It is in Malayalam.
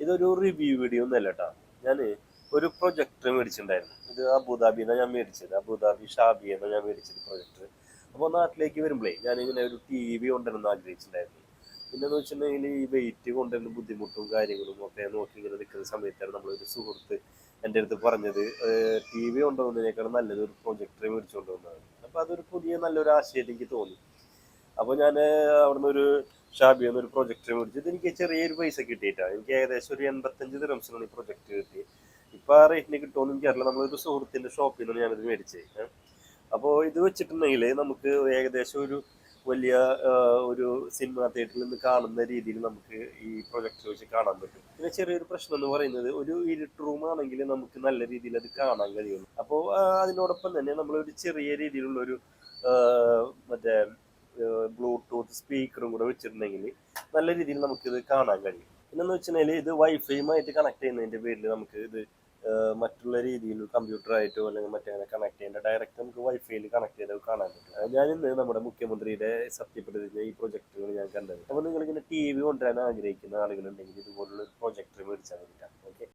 ഇതൊരു റിവ്യൂ വീഡിയോ ഒന്നല്ല കേട്ടോ. ഞാൻ ഒരു പ്രൊജക്ടർ മേടിച്ചിട്ടുണ്ടായിരുന്നു. ഇത് അബുദാബിന്നാണ് ഞാൻ മേടിച്ചത്. അബുദാബി ഷാബിയെന്നാണ് ഞാൻ മേടിച്ചത് പ്രൊജക്ടർ. അപ്പോൾ നാട്ടിലേക്ക് വരുമ്പോഴേ ഞാനിങ്ങനെ ഒരു ടി വി കൊണ്ടുവരണം ആഗ്രഹിച്ചിട്ടുണ്ടായിരുന്നു. പിന്നെന്ന് വെച്ചിട്ടുണ്ടെങ്കിൽ ഈ വെയിറ്റ് കൊണ്ടുവരുന്ന ബുദ്ധിമുട്ടും കാര്യങ്ങളും ഒക്കെ നോക്കി ഇങ്ങനെ നിൽക്കുന്ന സമയത്താണ് നമ്മളൊരു സുഹൃത്ത് എൻ്റെ അടുത്ത് പറഞ്ഞത് ടി വി കൊണ്ടുപോകുന്നതിനേക്കാൾ നല്ലത് ഒരു പ്രൊജക്ടർ മേടിച്ചു കൊണ്ടുവന്നതാണ്. അപ്പോൾ അതൊരു പുതിയ നല്ലൊരു ആശയം എനിക്ക് തോന്നി. അപ്പോൾ ഞാൻ അവിടുന്ന് ഒരു ഷാബിയിൽ ഒരു പ്രൊജക്ടർ മേടിച്ചു. ഇത് എനിക്ക് ചെറിയൊരു പൈസ കിട്ടിയിട്ടാണ്. എനിക്ക് ഏകദേശം ഒരു 85 ദിറംസിനാണ് ഈ പ്രൊജക്ട് കിട്ടി. ഇപ്പം ആ റേറ്റിന് കിട്ടുമെന്ന് എനിക്കറിയില്ല. നമ്മളൊരു സുഹൃത്തിൻ്റെ ഷോപ്പിൽ നിന്നാണ് ഞാനിത് മേടിച്ചത്. അപ്പോൾ ഇത് വെച്ചിട്ടുണ്ടെങ്കിൽ നമുക്ക് ഏകദേശം ഒരു വലിയ ഒരു സിനിമ തിയേറ്ററിൽ നിന്ന് കാണുന്ന രീതിയിൽ നമുക്ക് ഈ പ്രൊജക്ടർ വെച്ച് കാണാൻ പറ്റും. പിന്നെ ചെറിയൊരു പ്രശ്നം എന്ന് പറയുന്നത് ഒരു ഇരുട്ട് റൂം ആണെങ്കിൽ നമുക്ക് നല്ല രീതിയിൽ അത് കാണാൻ കഴിയുള്ളൂ. അപ്പോൾ അതിനോടൊപ്പം തന്നെ നമ്മളൊരു ചെറിയ രീതിയിലുള്ള ഒരു മറ്റേ ബ്ലൂടൂത്ത് സ്പീക്കറും കൂടെ വെച്ചിട്ടുണ്ടെങ്കിൽ നല്ല രീതിയിൽ നമുക്കിത് കാണാൻ കഴിയും. പിന്നെന്ന് വെച്ചിട്ടുണ്ടെങ്കിൽ ഇത് വൈഫൈയുമായിട്ട് കണക്ട് ചെയ്യുന്നതിൻ്റെ പേരിൽ നമുക്ക് ഇത് മറ്റുള്ള രീതിയിൽ കമ്പ്യൂട്ടറായിട്ടോ അല്ലെങ്കിൽ മറ്റേ കണക്ട് ചെയ്യേണ്ട, ഡയറക്റ്റ് നമുക്ക് വൈഫൈയിൽ കണക്ട് ചെയ്ത് കാണാൻ പറ്റും. ഞാനിന്ന് നമ്മുടെ മുഖ്യമന്ത്രിയുടെ സത്യപ്രതിജ്ഞ ഈ പ്രൊജക്ടറുകൾ ഞാൻ കണ്ടത്. അപ്പോൾ നിങ്ങളിങ്ങനെ ടി വി കൊണ്ടുവരാൻ ആഗ്രഹിക്കുന്ന ആളുകളുണ്ടെങ്കിൽ ഇതുപോലുള്ള ഒരു പ്രൊജക്ടർ മേടിച്ചാൽ മതി. ഓക്കെ.